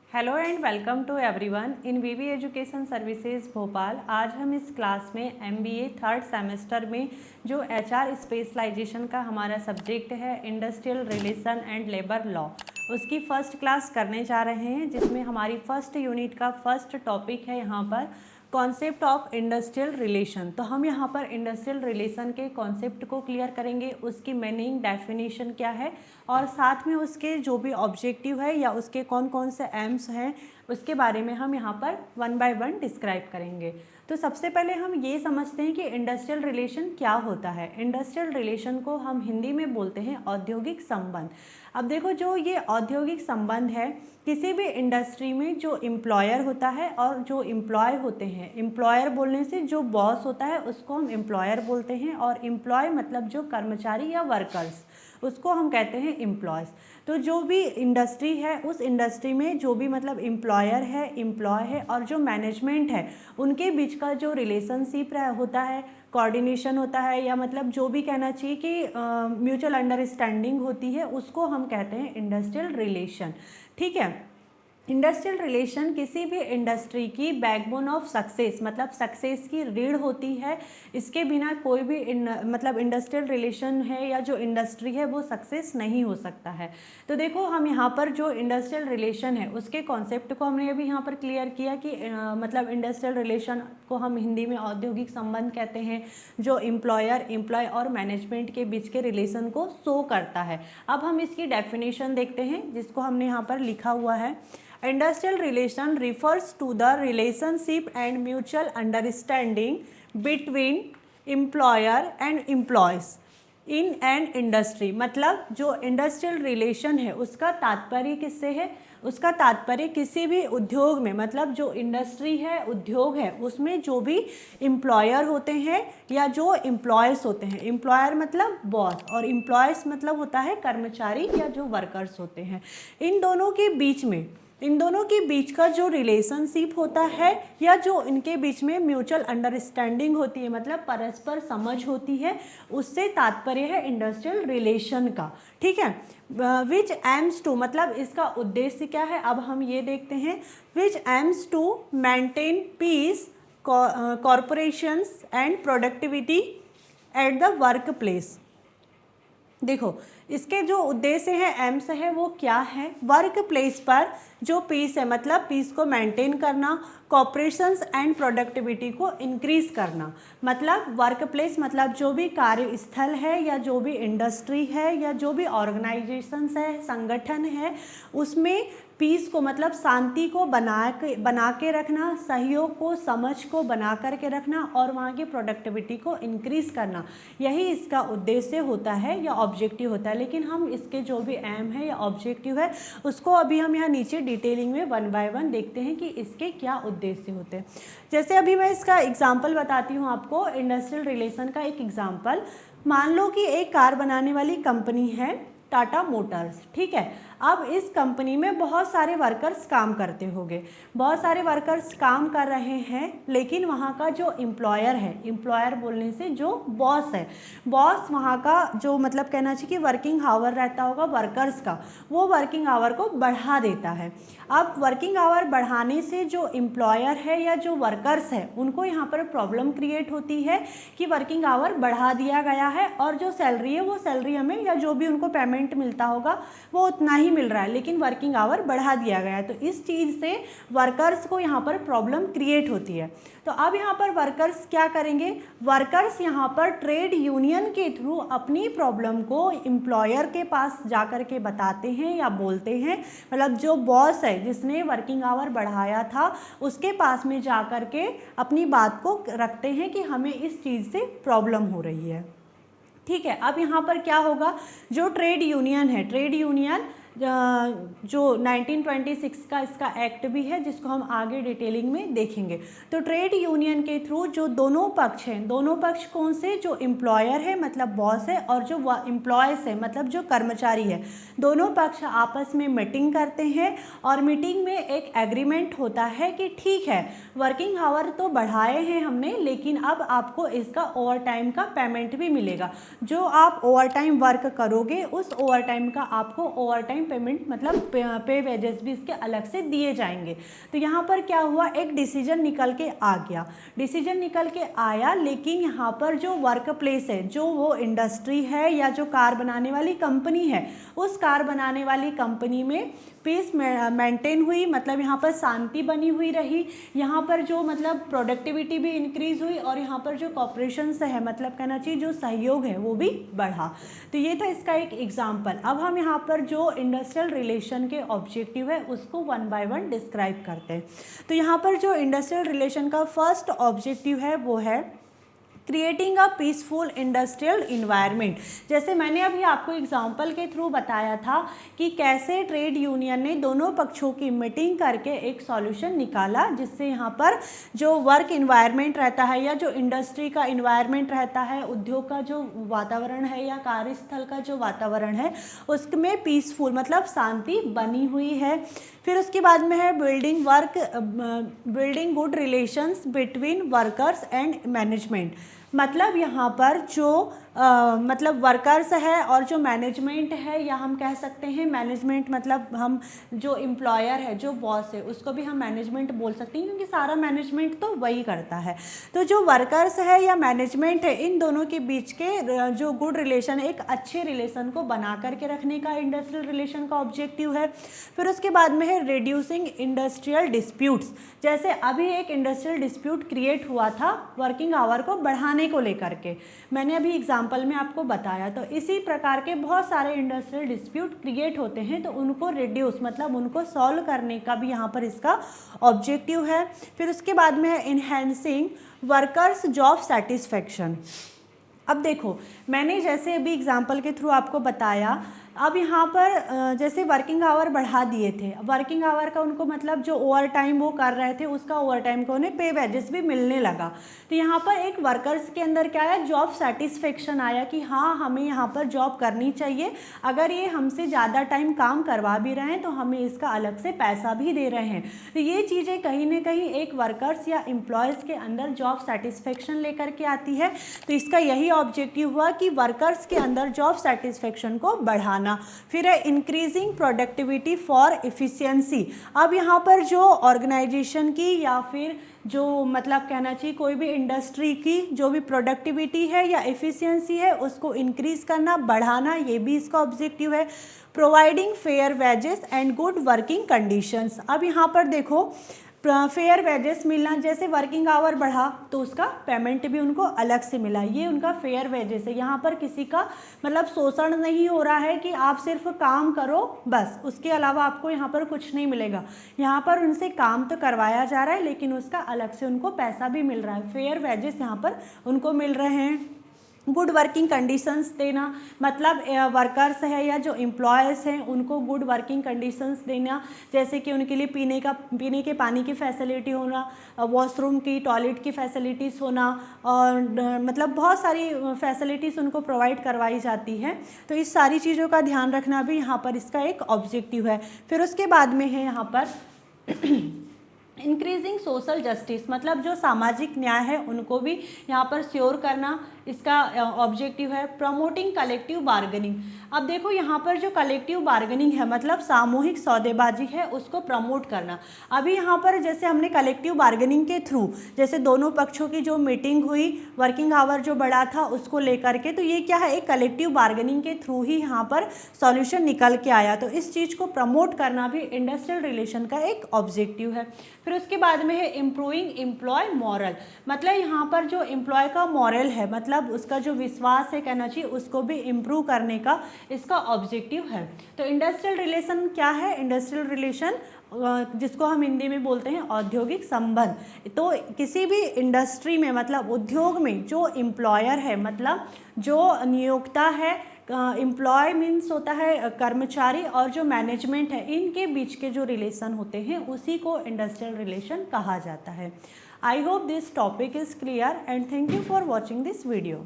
Hello and welcome to everyone in VV education services Bhopal. आज हम इस क्लास में एमबीए थर्ड सेमेस्टर में जो एचआर स्पेशलाइजेशन का हमारा सब्जेक्ट है industrial relation and labour law, उसकी फर्स्ट क्लास करने जा रहे हैं, जिसमें हमारी फर्स्ट यूनिट का फर्स्ट टॉपिक है यहाँ पर कॉन्सेप्ट ऑफ इंडस्ट्रियल रिलेशन। तो हम यहाँ पर इंडस्ट्रियल रिलेशन के कॉन्सेप्ट को क्लियर करेंगे, उसकी मीनिंग डेफिनेशन क्या है और साथ में उसके जो भी ऑब्जेक्टिव है या उसके कौन कौन से एम्स हैं उसके बारे में हम यहाँ पर वन बाय वन डिस्क्राइब करेंगे। तो सबसे पहले हम ये समझते हैं कि इंडस्ट्रियल रिलेशन क्या होता है। इंडस्ट्रियल रिलेशन को हम हिंदी में बोलते हैं औद्योगिक संबंध। अब देखो, जो ये औद्योगिक संबंध है, किसी भी इंडस्ट्री में जो एम्प्लॉयर होता है और जो एम्प्लॉय होते हैं, एम्प्लॉयर बोलने से जो बॉस होता है उसको हम एम्प्लॉयर बोलते हैं, और एम्प्लॉय मतलब जो कर्मचारी या वर्कर्स, उसको हम कहते हैं एम्प्लॉयज़। तो जो भी इंडस्ट्री है, उस इंडस्ट्री में जो भी मतलब एम्प्लॉयर है, एम्प्लॉय है और जो मैनेजमेंट है, उनके बीच का जो रिलेशनशिप होता है, कोऑर्डिनेशन होता है, या मतलब जो भी कहना चाहिए कि म्यूचुअल अंडरस्टैंडिंग होती है, उसको हम कहते हैं इंडस्ट्रियल रिलेशन। ठीक है। इंडस्ट्रियल रिलेशन किसी भी इंडस्ट्री की बैकबोन ऑफ सक्सेस, मतलब सक्सेस की रीढ़ होती है। इसके बिना कोई भी मतलब इंडस्ट्रियल रिलेशन है या जो इंडस्ट्री है वो सक्सेस नहीं हो सकता है। तो देखो, हम यहाँ पर जो इंडस्ट्रियल रिलेशन है उसके कॉन्सेप्ट को हमने अभी यहाँ पर क्लियर किया कि मतलब इंडस्ट्रियल रिलेशन को हम हिंदी में औद्योगिक संबंध कहते हैं, जो एम्प्लॉयर, एम्प्लॉय और मैनेजमेंट के बीच के रिलेशन को शो करता है। अब हम इसकी डेफिनेशन देखते हैं, जिसको हमने यहाँ पर लिखा हुआ है। Industrial relation refers to the relationship and mutual understanding between employer and employees in an industry। मतलब जो इंडस्ट्रियल रिलेशन है उसका तात्पर्य किससे है? उसका तात्पर्य किसी भी उद्योग में, मतलब जो इंडस्ट्री है, उद्योग है, उसमें जो भी एम्प्लॉयर होते हैं या जो एम्प्लॉयज़ होते हैं, एम्प्लॉयर मतलब बॉस और एम्प्लॉयज़ मतलब होता है कर्मचारी या जो वर्कर्स होते हैं, इन दोनों के बीच का जो रिलेशनशिप होता है या जो इनके बीच में म्यूचुअल अंडरस्टैंडिंग होती है, मतलब परस्पर समझ होती है, उससे तात्पर्य है इंडस्ट्रियल रिलेशन का। ठीक है। विच एम्स टू, मतलब इसका उद्देश्य क्या है, अब हम ये देखते हैं। Which aims to maintain peace, corporations and productivity at the work place. देखो, इसके जो उद्देश्य है, एम्स है, वो क्या है? वर्क प्लेस पर जो पीस है, मतलब पीस को मेंटेन करना, कॉपरेशंस एंड प्रोडक्टिविटी को इंक्रीज करना। मतलब वर्क प्लेस मतलब जो भी कार्यस्थल है या जो भी इंडस्ट्री है या जो भी ऑर्गेनाइजेशंस है, संगठन है, उसमें पीस को मतलब शांति को बना के रखना, सहयोग को, समझ को बना करके रखना और वहाँ की प्रोडक्टिविटी को इंक्रीज करना, यही इसका उद्देश्य होता है या ऑब्जेक्टिव होता है। लेकिन हम इसके जो भी एम है या ऑब्जेक्टिव है उसको अभी हम यहाँ नीचे डिटेलिंग में वन बाय वन देखते हैं कि इसके क्या उद्देश्य होते हैं। जैसे अभी मैं इसका एग्जाम्पल बताती हूँ आपको, इंडस्ट्रियल रिलेशन का एक एग्जाम्पल। मान लो कि एक कार बनाने वाली कंपनी है टाटा मोटर्स। ठीक है। अब इस कंपनी में बहुत सारे वर्कर्स काम करते होंगे, बहुत सारे वर्कर्स काम कर रहे हैं, लेकिन वहाँ का जो एम्प्लॉयर है, एम्प्लॉयर बोलने से जो बॉस है, बॉस वहाँ का जो मतलब कहना चाहिए कि वर्किंग आवर रहता होगा वर्कर्स का, वो वर्किंग आवर को बढ़ा देता है। अब वर्किंग आवर बढ़ाने से जो एम्प्लॉयर है या जो वर्कर्स है, उनको यहाँ पर प्रॉब्लम क्रिएट होती है कि वर्किंग आवर बढ़ा दिया गया है और जो सैलरी है वो सैलरी हमें या जो भी उनको पेमेंट मिलता होगा वो उतना ही मिल रहा है, लेकिन वर्किंग आवर बढ़ा दिया गया है। तो इस चीज़ से वर्कर्स को यहाँ पर प्रॉब्लम क्रिएट होती है। तो अब यहाँ पर वर्कर्स क्या करेंगे? वर्कर्स यहाँ पर ट्रेड यूनियन के थ्रू अपनी प्रॉब्लम को एम्प्लॉयर के पास जा कर के बताते हैं या बोलते हैं, मतलब जो बॉस है जिसने वर्किंग आवर बढ़ाया था उसके पास में जा कर के अपनी बात को रखते हैं कि हमें इस चीज़ से प्रॉब्लम हो रही है। ठीक है। अब यहाँ पर क्या होगा, जो ट्रेड यूनियन है, ट्रेड यूनियन जो 1926 का इसका एक्ट भी है, जिसको हम आगे डिटेलिंग में देखेंगे। तो ट्रेड यूनियन के थ्रू जो दोनों पक्ष हैं, दोनों पक्ष कौन से? जो एम्प्लॉयर है मतलब बॉस है और जो एम्प्लॉयज़ है मतलब जो कर्मचारी है, दोनों पक्ष आपस में मीटिंग करते हैं और मीटिंग में एक एग्रीमेंट होता है कि ठीक है, वर्किंग आवर तो बढ़ाए हैं हमने, लेकिन अब आपको इसका ओवर टाइम का पेमेंट भी मिलेगा। जो आप ओवर टाइम वर्क करोगे उस ओवर टाइम का आपको ओवर टाइम पेमेंट मतलब पे वेजेस भी इसके अलग से दिए जाएंगे। तो यहाँ पर क्या हुआ, एक डिसीजन निकल के आ गया, डिसीजन निकल के आया, लेकिन यहाँ पर जो वर्क प्लेस है, जो वो इंडस्ट्री है या जो कार बनाने वाली कंपनी है, उस कार बनाने वाली कंपनी में पीस मेंटेन हुई, मतलब यहाँ पर शांति बनी हुई रही, यहाँ पर जो मतलब प्रोडक्टिविटी भी इंक्रीज हुई और यहाँ पर जो कॉपरेशन है मतलब कहना चाहिए जो सहयोग है वो भी बढ़ा। तो ये था इसका एक एग्जाम्पल। अब हम यहाँ पर जो इंडस्ट्रियल रिलेशन के ऑब्जेक्टिव है उसको वन बाय वन डिस्क्राइब करते हैं। तो यहाँ पर जो इंडस्ट्रियल रिलेशन का फर्स्ट ऑब्जेक्टिव है वो है creating a peaceful industrial environment. जैसे मैंने अभी आपको एग्जाम्पल के थ्रू बताया था कि कैसे ट्रेड यूनियन ने दोनों पक्षों की मीटिंग करके एक सॉल्यूशन निकाला, जिससे यहाँ पर जो वर्क इन्वायरमेंट रहता है या जो इंडस्ट्री का इन्वायरमेंट रहता है, उद्योग का जो वातावरण है या कार्यस्थल का जो वातावरण है, उसमें पीसफुल मतलब शांति बनी हुई है। फिर उसके बाद में है building good relations between workers and management. मतलब यहाँ पर जो मतलब वर्कर्स है और जो मैनेजमेंट है, या हम कह सकते हैं मैनेजमेंट मतलब हम जो एम्प्लॉयर है, जो बॉस है, उसको भी हम मैनेजमेंट बोल सकते हैं क्योंकि सारा मैनेजमेंट तो वही करता है। तो जो वर्कर्स है या मैनेजमेंट है, इन दोनों के बीच के जो गुड रिलेशन, एक अच्छे रिलेशन को बना करके रखने का इंडस्ट्रियल रिलेशन का ऑब्जेक्टिव है। फिर उसके बाद में है रिड्यूसिंग इंडस्ट्रियल डिस्प्यूट्स। जैसे अभी एक इंडस्ट्रियल डिस्प्यूट क्रिएट हुआ था वर्किंग आवर को बढ़ाने को लेकर के, मैंने अभी एग्जाम्पल में आपको बताया। तो इसी प्रकार के बहुत सारे इंडस्ट्रियल डिस्प्यूट क्रिएट होते हैं, तो उनको रिड्यूस मतलब उनको सॉल्व करने का भी यहाँ पर इसका ऑब्जेक्टिव है। फिर उसके बाद में है इनहेंसिंग वर्कर्स जॉब सेटिस्फेक्शन। अब देखो, मैंने जैसे अभी एग्जाम्पल के थ्रू आपको बताया, अब यहाँ पर जैसे वर्किंग आवर बढ़ा दिए थे, वर्किंग आवर का उनको मतलब जो ओवर टाइम वो कर रहे थे उसका ओवर टाइम को उन्हें पे वेजेस भी मिलने लगा। तो यहाँ पर एक वर्कर्स के अंदर क्या आया, जॉब सेटिस्फेक्शन आया कि हाँ हमें यहाँ पर जॉब करनी चाहिए, अगर ये हमसे ज़्यादा टाइम काम करवा भी रहे हैं तो हमें इसका अलग से पैसा भी दे रहे हैं। तो ये चीज़ें कहीं ना कहीं एक वर्कर्स या एम्प्लॉयज़ के अंदर जॉब सेटिस्फेक्शन लेकर के आती है। तो इसका यही ऑब्जेक्टिव हुआ कि वर्कर्स के अंदर जॉब सेटिस्फेक्शन को बढ़ाना। फिर है इंक्रीजिंग प्रोडक्टिविटी फॉर एफिशिएंसी। अब यहाँ पर जो ऑर्गेनाइजेशन की या फिर जो मतलब कहना चाहिए कोई भी इंडस्ट्री की जो भी प्रोडक्टिविटी है या एफिशिएंसी है उसको इंक्रीज करना, बढ़ाना, ये भी इसका ऑब्जेक्टिव है। Providing fair wages and good working conditions. अब यहाँ पर देखो फेयर वेजेस मिलना, जैसे वर्किंग आवर बढ़ा तो उसका पेमेंट भी उनको अलग से मिला, ये उनका फेयर वेजेस है। यहाँ पर किसी का मतलब शोषण नहीं हो रहा है कि आप सिर्फ काम करो बस, उसके अलावा आपको यहाँ पर कुछ नहीं मिलेगा। यहाँ पर उनसे काम तो करवाया जा रहा है लेकिन उसका अलग से उनको पैसा भी मिल रहा है, फेयर वेजेस यहाँ पर उनको मिल रहे हैं। गुड वर्किंग कंडीशंस देना, मतलब वर्कर्स है या जो एम्प्लॉयज़ हैं उनको गुड वर्किंग कंडीशंस देना, जैसे कि उनके लिए पीने के पानी की फैसिलिटी होना, वॉशरूम की, टॉयलेट की फैसिलिटीज़ होना, और मतलब बहुत सारी फैसिलिटीज़ उनको प्रोवाइड करवाई जाती हैं। तो इस सारी चीज़ों का ध्यान रखना भी यहाँ पर इसका एक ऑब्जेक्टिव है। फिर उसके बाद में है यहाँ पर इंक्रीजिंग सोशल जस्टिस, मतलब जो सामाजिक न्याय है उनको भी यहाँ पर श्योर करना इसका ऑब्जेक्टिव है। Promoting collective bargaining. अब देखो यहाँ पर जो कलेक्टिव बार्गेनिंग है मतलब सामूहिक सौदेबाजी है, उसको प्रमोट करना। अभी यहाँ पर जैसे हमने कलेक्टिव बार्गेनिंग के थ्रू जैसे दोनों पक्षों की जो मीटिंग हुई, वर्किंग आवर जो बढ़ा था उसको लेकर के, तो ये क्या है, एक कलेक्टिव बार्गेनिंग के थ्रू ही यहाँ पर सॉल्यूशन निकल के आया। तो इस चीज़ को प्रमोट करना भी इंडस्ट्रियल रिलेशन का एक ऑब्जेक्टिव है। फिर उसके बाद में है इम्प्रूविंग एम्प्लॉय मॉरल, मतलब यहाँ पर जो एम्प्लॉय का मॉरल है मतलब उसका जो विश्वास है कहना चाहिए उसको भी इम्प्रूव करने का इसका ऑब्जेक्टिव है। तो इंडस्ट्रियल रिलेशन क्या है, इंडस्ट्रियल रिलेशन जिसको हम हिंदी में बोलते हैं औद्योगिक संबंध। तो किसी भी इंडस्ट्री में मतलब उद्योग में जो एम्प्लॉयर है मतलब जो नियोक्ता है, एम्प्लॉय मीन्स होता है कर्मचारी, और जो मैनेजमेंट है इनके बीच के जो रिलेशन होते हैं उसी को इंडस्ट्रियल रिलेशन कहा जाता है। I hope this topic is clear and thank you for watching this video.